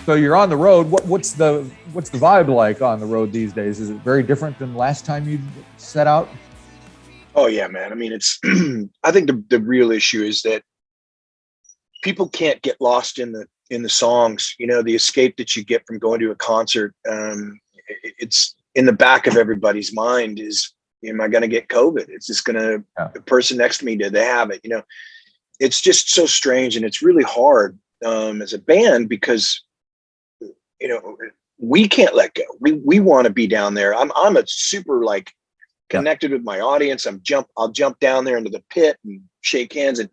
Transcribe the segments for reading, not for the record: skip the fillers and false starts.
So you're on the road. What's the vibe like on the road these days? Is it very different than last time you set out? Oh yeah, man. I mean, it's I think the real issue is that people can't get lost in the songs. You know, the escape that you get from going to a concert. It's in the back of everybody's mind is, am I going to get COVID? It's just going to, the person next to me, did they have it? You know, it's just so strange, and it's really hard as a band because, you know, we can't let go. We want to be down there. I'm a super like connected with my audience. I'll jump down there into the pit and shake hands. And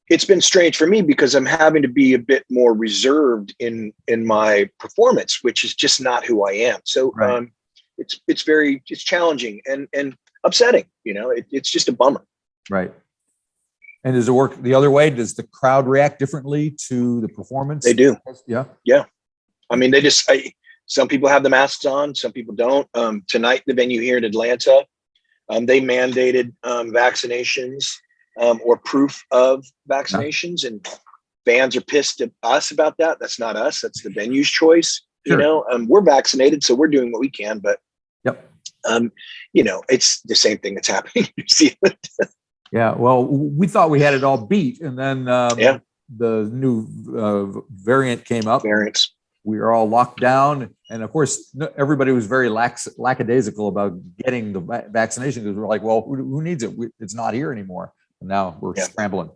it's been strange for me because I'm having to be a bit more reserved in my performance, which is just not who I am. So it's challenging and upsetting. You know, it's just a bummer. Right. And does it work the other way? Does the crowd react differently to the performance? They do. Yeah. Yeah. I mean, some people have the masks on, some people don't. Tonight, the venue here in Atlanta, they mandated vaccinations or proof of vaccinations, and fans are pissed at us about that. That's not us. That's the venue's choice. Sure. You know, we're vaccinated, so we're doing what we can. But, you know, it's the same thing that's happening in New Zealand. Yeah. Well, we thought we had it all beat, and then the new variant came up. Variants. We were all locked down, and of course, everybody was very lackadaisical about getting the vaccination because we're like, "Well, who needs it? It's not here anymore." And now we're scrambling.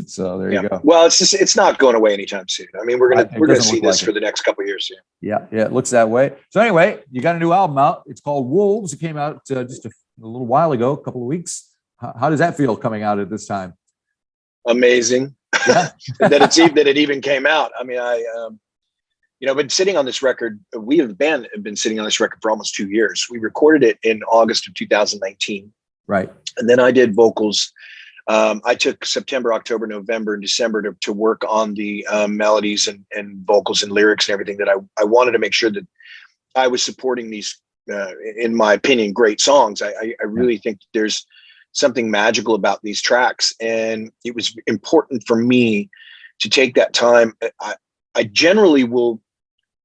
So there you go. Well, it's not going away anytime soon. I mean, we're gonna see this for the next couple of years. Yeah, it looks that way. So anyway, you got a new album out. It's called Wolves. It came out just a little while ago, a couple of weeks. How does that feel coming out at this time? Amazing. Yeah. that it even came out. I mean, you know, I've been sitting on this record. We as a band have been sitting on this record for almost 2 years. We recorded it in August of 2019. Right. And then I did vocals. I took September, October, November, and December to work on the melodies and vocals and lyrics and everything that I wanted to make sure that I was supporting these, in my opinion, great songs. I really think there's something magical about these tracks. And it was important for me to take that time. I generally will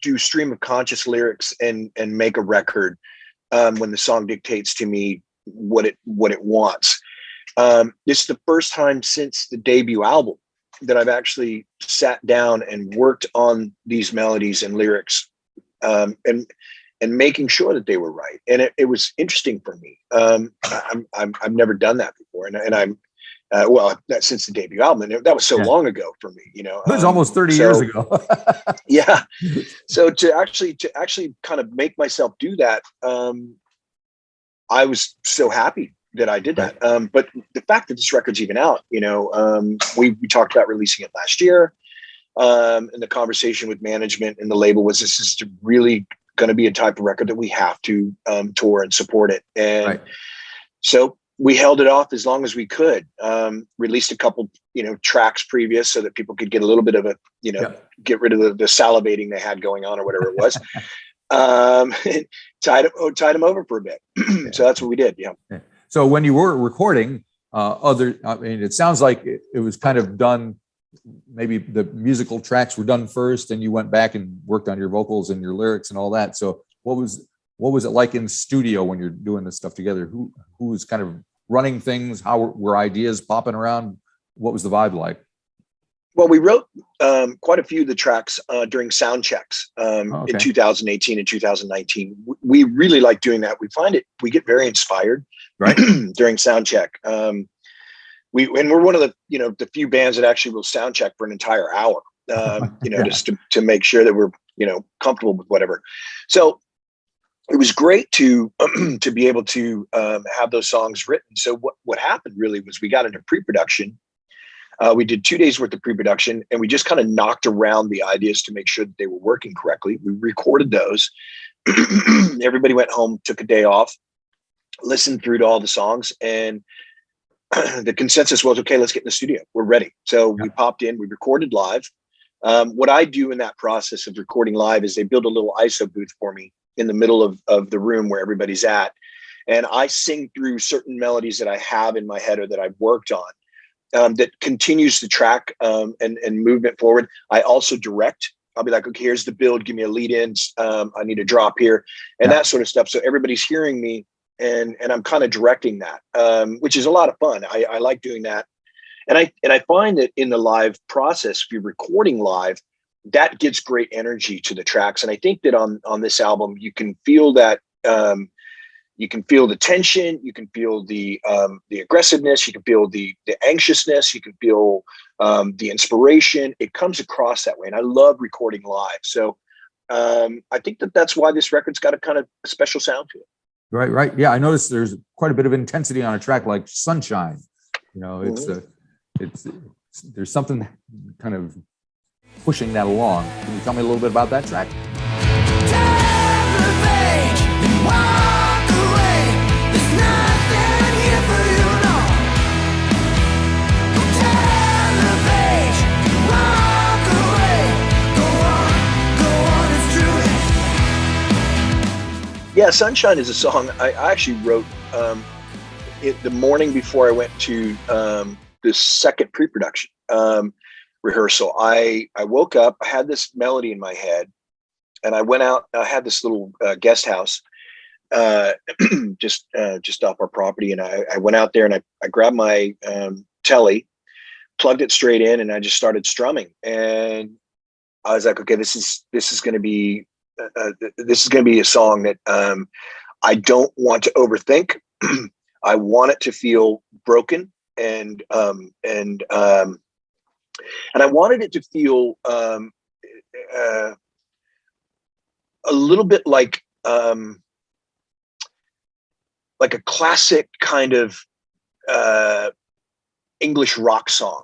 do stream of conscious lyrics and make a record when the song dictates to me what it wants. This is the first time since the debut album that I've actually sat down and worked on these melodies and lyrics and making sure that they were right. And it was interesting for me. I've never done that before, and I'm since the debut album, and that was so long ago for me, you know. It was almost 30 years ago. Yeah. So to actually kind of make myself do that, I was so happy that I did that. But the fact that this record's even out, you know, we talked about releasing it last year, and the conversation with management and the label was, this is really going to be a type of record that we have to tour and support it. And so we held it off as long as we could, released a couple, you know, tracks previous so that people could get a little bit of a, you know, get rid of the salivating they had going on or whatever it was. Tied them over for a bit. So that's what we did. Yeah. So when you were recording I mean, it sounds like it was kind of done, maybe the musical tracks were done first and you went back and worked on your vocals and your lyrics and all that. So what was it like in the studio when you're doing this stuff together? Who was kind of running things? How were ideas popping around? What was the vibe like? Well, we wrote quite a few of the tracks during sound checks in 2018 and 2019. We really like doing that. We get very inspired during sound check. We're one of the, you know, the few bands that actually will sound check for an entire hour, you know, just to make sure that we're, you know, comfortable with whatever. So it was great to be able to have those songs written. So what happened really was we got into pre-production. We did 2 days worth of pre-production, and we just kind of knocked around the ideas to make sure that they were working correctly. We recorded those. Everybody went home, took a day off, listened through to all the songs, and the consensus was, okay, let's get in the studio. We're ready. So we popped in, we recorded live. What I do in that process of recording live is they build a little ISO booth for me in the middle of the room where everybody's at. And I sing through certain melodies that I have in my head or that I've worked on. That continues the track and movement forward. I also direct I'll be like, okay, here's the build. Give me a lead in. I need a drop here and that sort of stuff. So everybody's hearing me and I'm kind of directing that, which is a lot of fun. I like doing that. And I find that in the live process, if you're recording live, that gives great energy to the tracks. And I think that on this album, you can feel that, you can feel the tension, you can feel the aggressiveness, you can feel the anxiousness, you can feel the inspiration. It comes across that way. And I love recording live. So I think that's why this record's got a kind of a special sound to it. Right. Yeah, I noticed there's quite a bit of intensity on a track like Sunshine. You know, it's there's something kind of pushing that along. Can you tell me a little bit about that track? Yeah, Sunshine is a song I actually wrote the morning before I went to the second pre-production rehearsal. I woke up, I had this melody in my head, and I went out. I had this little guest house just off our property, and I went out there and I grabbed my telly, plugged it straight in, and I just started strumming. And I was like, okay, this is going to be a song that I don't want to overthink. I want it to feel broken, and I wanted it to feel a little bit like a classic kind of English rock song,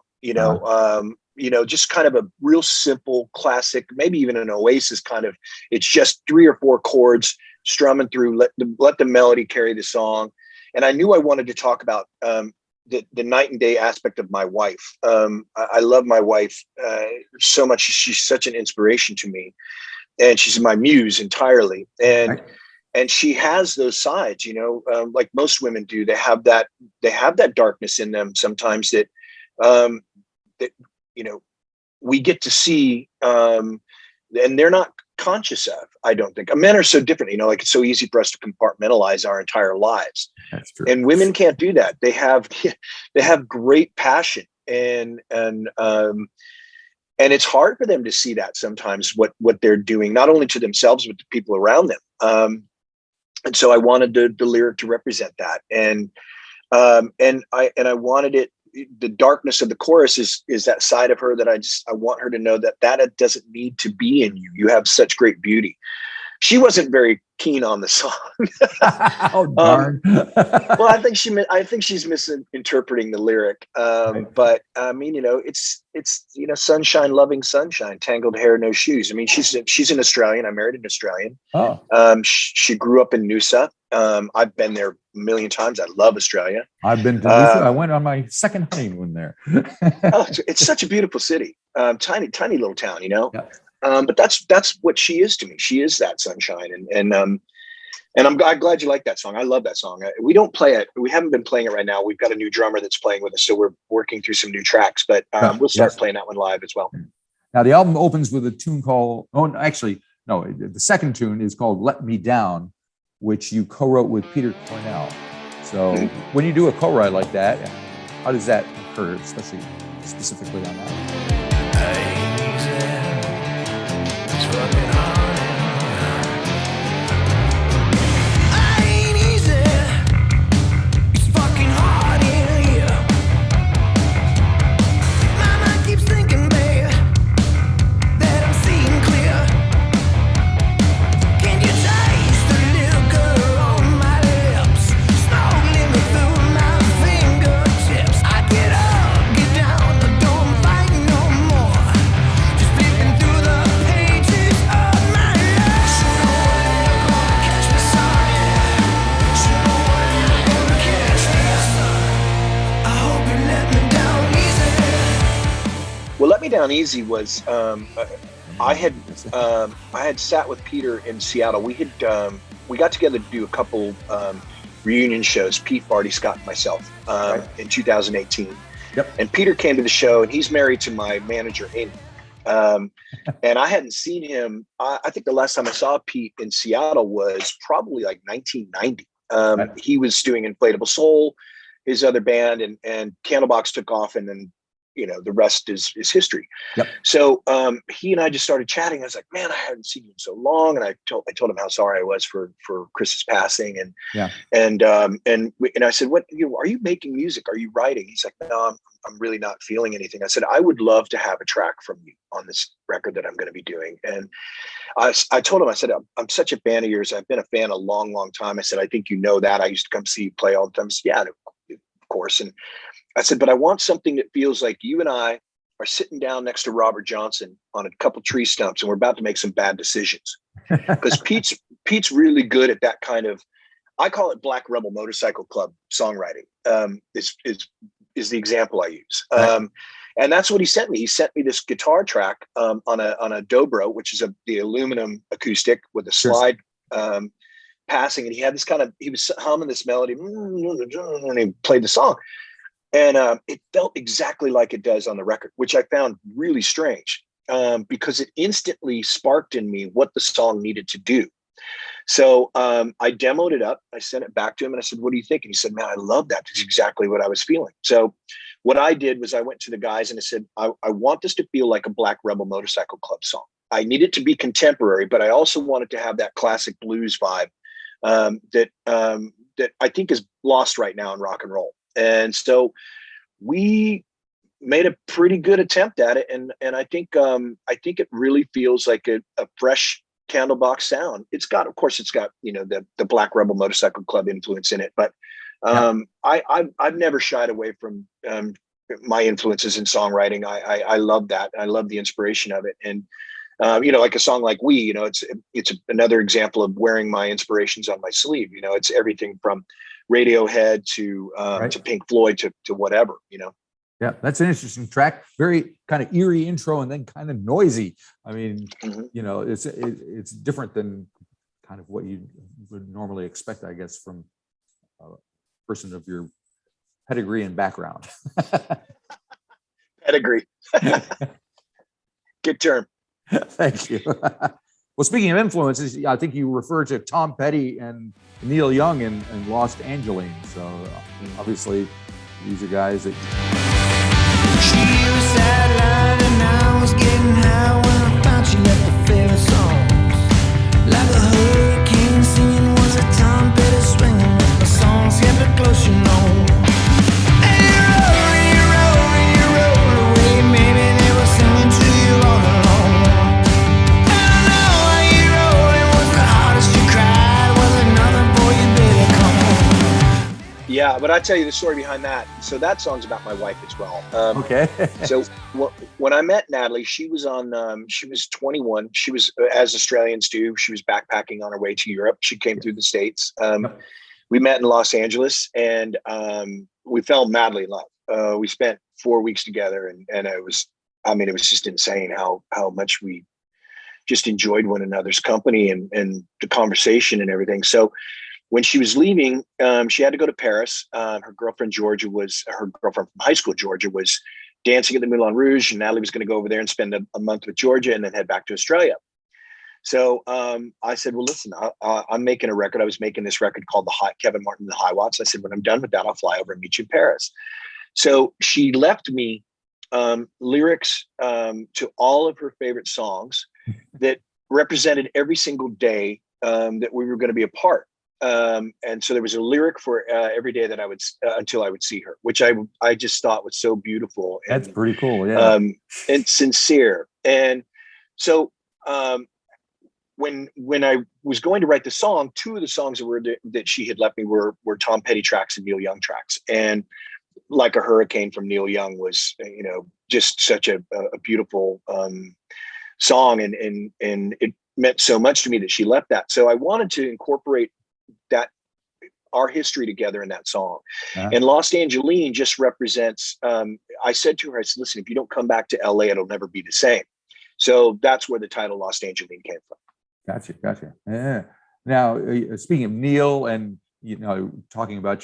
just kind of a real simple classic, maybe even an Oasis kind of. It's just 3 or 4 chords strumming through. Let the melody carry the song. And I knew I wanted to talk about the night and day aspect of my wife. I love my wife so much. She's such an inspiration to me, and she's my muse entirely. And she has those sides, like most women do. They have that darkness in them sometimes that we get to see, and they're not conscious of. I don't think men are so different. Like it's so easy for us to compartmentalize our entire lives. That's true. And women can't do that. They have great passion, and it's hard for them to see that sometimes what they're doing, not only to themselves but to people around them. And so I wanted the lyric to represent that, and I wanted it. The darkness of the chorus is that side of her that I want her to know that doesn't need to be in you. You have such great beauty. She wasn't very keen on the song. Oh darn! Well, I think she's misinterpreting the lyric. But I mean, it's sunshine, loving sunshine, tangled hair, no shoes. I mean, she's an Australian. I married an Australian. Oh. She grew up in Noosa. I've been there a million times. I love Australia. I've been to Noosa. I went on my second honeymoon there. It's such a beautiful city. Tiny little town, Yeah. But that's what she is to me. She is that sunshine, and I'm glad you like that song. I love that song. We don't play it. We haven't been playing it right now. We've got a new drummer that's playing with us, so we're working through some new tracks. But we'll start playing that one live as well. Now the album opens with a tune called. Oh, actually, no. The second tune is called "Let Me Down," which you co-wrote with Peter Cornell. So when you do a co-write like that, how does that occur, especially specifically on that? Well, Let Me Down Easy was I had sat with Peter in Seattle. We got together to do a couple reunion shows, Pete, Marty, Scott, and myself, in 2018. Yep. And Peter came to the show, and he's married to my manager, Amy. And I hadn't seen him. I think the last time I saw Pete in Seattle was probably like 1990. He was doing Inflatable Soul, his other band, and Candlebox took off, and then, you know, the rest is history. Yep. So he and I just started chatting. I was like, man, I hadn't seen you in so long. And I told him how sorry I was for Chris's passing. And and I said, what, are you making music? Are you writing? He's like, no, I'm really not feeling anything. I said, I would love to have a track from you on this record that I'm going to be doing. And I told him, I said, I'm such a fan of yours. I've been a fan a long, long time. I said, I think you know that. I used to come see you play all the time. Said, yeah, of course. And I said, but I want something that feels like you and I are sitting down next to Robert Johnson on a couple tree stumps, and we're about to make some bad decisions. Because Pete's really good at that kind of, I call it Black Rebel Motorcycle Club songwriting. Is the example I use. And that's what he sent me. He sent me this guitar track on a dobro, which is the aluminum acoustic with a slide passing. And he had this he was humming this melody, and he played the song. And it felt exactly like it does on the record, which I found really strange because it instantly sparked in me what the song needed to do. So I demoed it up. I sent it back to him and I said, what do you think? And he said, man, I love that. That's exactly what I was feeling. So what I did was I went to the guys and I said, I want this to feel like a Black Rebel Motorcycle Club song. I need it to be contemporary, but I also wanted to have that classic blues vibe that I think is lost right now in rock and roll. And so we made a pretty good attempt at it. And I think it really feels like a fresh Candlebox sound. It's got, you know, the Black Rebel Motorcycle Club influence in it, but I've never shied away from my influences in songwriting. I love that. I love the inspiration of it. And you know, like a song like We, you know, it's another example of wearing my inspirations on my sleeve. You know, it's everything from Radiohead to Pink Floyd to whatever, you know. Yeah, that's an interesting track. Very kind of eerie intro and then kind of noisy. I mean, you know, it's different than kind of what you would normally expect, I guess, from a person of your pedigree and background. Pedigree. Good term. Thank you. Well, speaking of influences, I think you referred to Tom Petty and Neil Young and Lost Angeline. So obviously, these are guys that. She was sidelined and I was getting high when I found she left her favorite songs. Like a hurricane singing was a Tom Petty swinging. The songs kept her close, you know. And you roll away. Maybe they were singing to you all alone. And I know how you rolled. Was the hardest you cried? Was it nothing for you, baby? Come on. Yeah, but I tell you the story behind that. So that song's about my wife as well. Okay. So when I met Natalie, she was 21. She was, as Australians do, she was backpacking on her way to Europe. She came through the States. We met in Los Angeles and we fell madly in love. We spent 4 weeks together and it was just insane how much we just enjoyed one another's company and the conversation and everything. So when she was leaving, she had to go to Paris. Her girlfriend from high school, Georgia, was dancing at the Moulin Rouge, and Natalie was going to go over there and spend a month with Georgia and then head back to Australia. So I said, well, listen, I'm making a record. I was making this record called Kevin Martin, The High Watts. I said, when I'm done with that, I'll fly over and meet you in Paris. So she left me lyrics to all of her favorite songs that represented every single day that we were going to be apart. And so there was a lyric for every day that I would until I would see her, which I just thought was so beautiful. That's pretty cool. Yeah. And sincere. And so when I was going to write the song, two of the songs that she had left me were Tom Petty tracks and Neil Young tracks. And Like a Hurricane from Neil Young was, you know, just such a beautiful song. And it meant so much to me that she left that. So I wanted to incorporate that our history together in that song. And Lost Angeline just represents, I said to her, I said, listen, if you don't come back to LA, it'll never be the same. So that's where the title Lost Angeline came from. Gotcha. Yeah. Now, speaking of Neil and, you know, talking about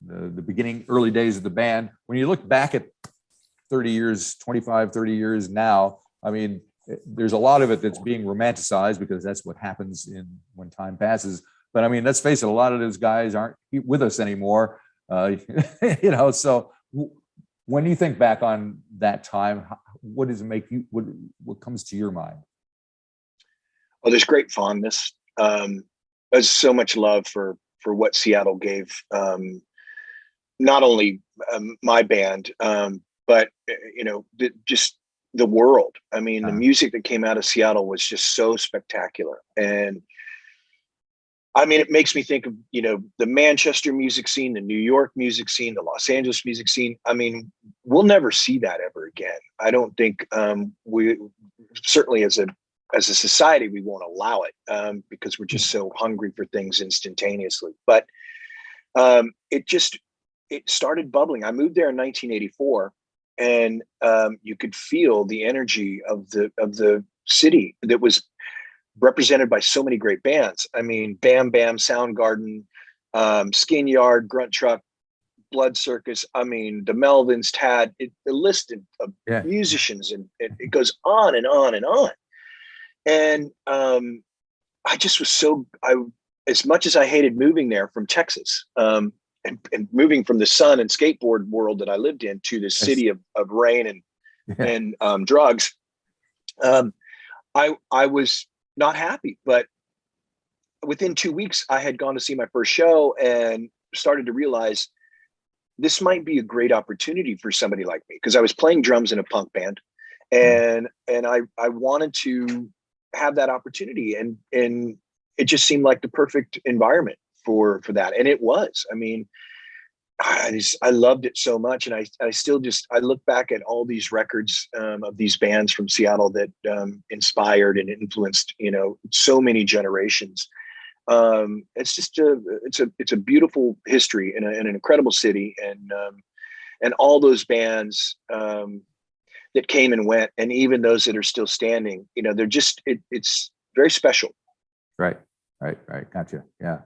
the beginning, early days of the band, when you look back at 30 years, 25, 30 years now, I mean, there's a lot of it that's being romanticized because that's what happens when time passes. But I mean, let's face it, a lot of those guys aren't with us anymore. So when you think back on that time, what does it make you, what comes to your mind? Oh, there's great fondness. There's so much love for what Seattle gave, not only my band, but just the world. I mean, the music that came out of Seattle was just so spectacular. And I mean, it makes me think of, the Manchester music scene, the New York music scene, the Los Angeles music scene. I mean, we'll never see that ever again. I don't think we certainly as a society, we won't allow it because we're just so hungry for things instantaneously. But it started bubbling. I moved there in 1984, and you could feel the energy of the city that was represented by so many great bands. I mean, Bam Bam, Soundgarden, Skin Yard, Grunt Truck, Blood Circus. I mean, the Melvins, Tad. The list of musicians, and it goes on and on and on. And I just was as much as I hated moving there from Texas, and moving from the sun and skateboard world that I lived in to the city of rain and drugs, I was not happy. But within 2 weeks, I had gone to see my first show and started to realize this might be a great opportunity for somebody like me, because I was playing drums in a punk band, and I wanted to have that opportunity, and it just seemed like the perfect environment for that. And it was. I mean, I loved it so much. And I still I look back at all these records of these bands from Seattle that inspired and influenced, so many generations. It's just it's a beautiful history in an incredible city. And all those bands that came and went, and even those that are still standing, they're just, it's very special. Right. Gotcha. Yeah.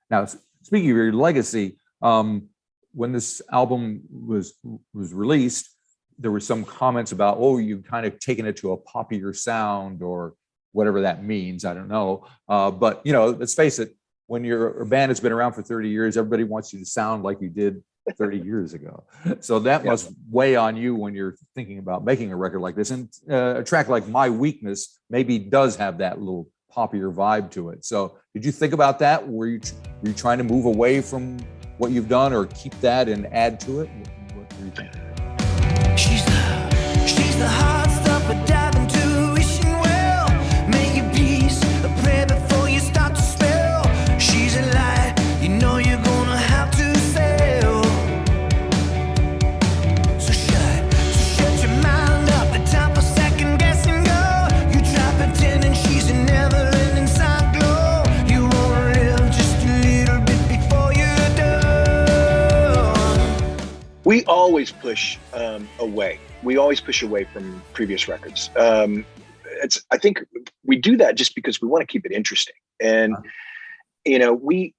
Now, speaking of your legacy, when this album was released, there were some comments about, oh, you've kind of taken it to a poppier sound, or whatever that means. I don't know. But, let's face it, when your band has been around for 30 years, everybody wants you to sound like you did 30 years ago. So that must weigh on you when you're thinking about making a record like this. And a track like My Weakness maybe does have that little poppier vibe to it. So did you think about that? Were you trying to move away from what you've done, or keep that and add to it? What were you thinking? She's the hard stuff, but dive into wishing well. Make your peace a prayer before you start to spell. She's a light, you're gonna have to sail. So shut your mind up. The time for second guessing go. You try pretending she's a never-ending cyclone. You wanna live just a little bit before you're done. We always push away. We always push away from previous records. I think we do that just because we want to keep it interesting. And we've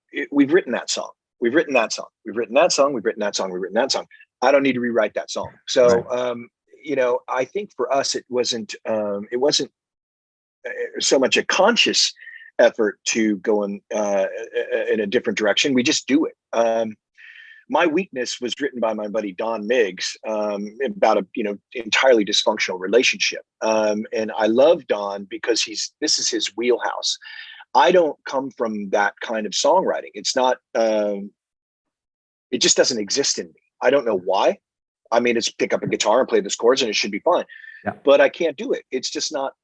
written that song. We've written that song. We've written that song. We've written that song. We've written that song. I don't need to rewrite that song. So, I think for us, it wasn't so much a conscious effort to go in a different direction. We just do it. My Weakness was written by my buddy Don Miggs about a entirely dysfunctional relationship, and I love Don because this is his wheelhouse. I don't come from that kind of songwriting. It's not. It just doesn't exist in me. I don't know why. I mean, it's pick up a guitar and play those chords, and it should be fine. Yeah. But I can't do it. It's just not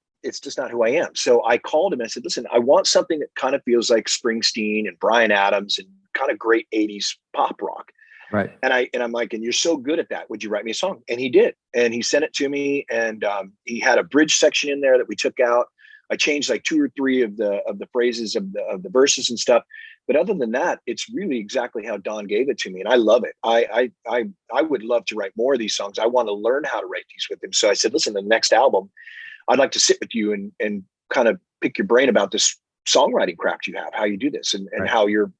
who I am. So I called him and I said, "Listen, I want something that kind of feels like Springsteen and Bryan Adams and kind of great 80s pop rock." Right. And I'm like, "And you're so good at that. Would you write me a song?" And he did. And he sent it to me. And he had a bridge section in there that we took out. I changed like 2 or 3 of the phrases of the verses and stuff. But other than that, it's really exactly how Don gave it to me. And I love it. I would love to write more of these songs. I want to learn how to write these with him. So I said, "Listen, the next album, I'd like to sit with you and kind of pick your brain about this songwriting craft you have, how you do this, and how your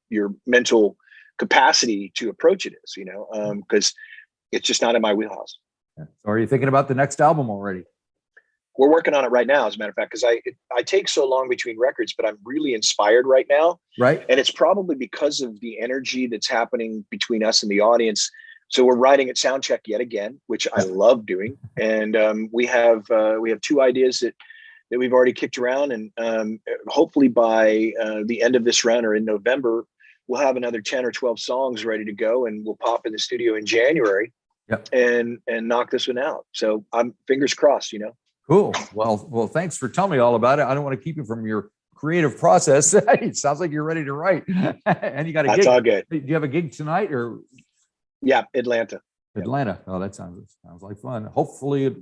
mental capacity to approach it is, because it's just not in my wheelhouse." So are you thinking about the next album already? we're working on it right now, as a matter of fact, because I take so long between records, but I'm really inspired right now. Right. And it's probably because of the energy that's happening between us and the audience. So we're writing at soundcheck yet again, which I love doing. And we have 2 ideas that we've already kicked around, and hopefully by the end of this run or in November, we'll have another 10 or 12 songs ready to go, and we'll pop in the studio in January and knock this one out. So I'm fingers crossed, Cool. Well, thanks for telling me all about it. I don't want to keep you from your creative process. It sounds like you're ready to write. And you got a gig. That's all good. Do you have a gig tonight or? Yeah, Atlanta. Oh, that sounds like fun. Hopefully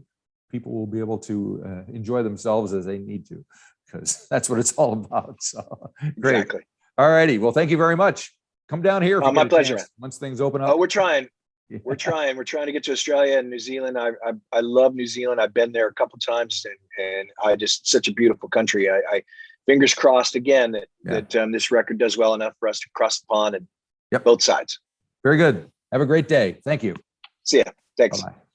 people will be able to enjoy themselves as they need to, because that's what it's all about. So great. Exactly. All righty. Well, thank you very much. Come down here. My pleasure. Once things open up. Oh, we're trying. Yeah. We're trying to get to Australia and New Zealand. I love New Zealand. I've been there a couple of times, and I just, such a beautiful country. I fingers crossed again that this record does well enough for us to cross the pond and both sides. Very good. Have a great day. Thank you. See ya. Thanks. Bye-bye.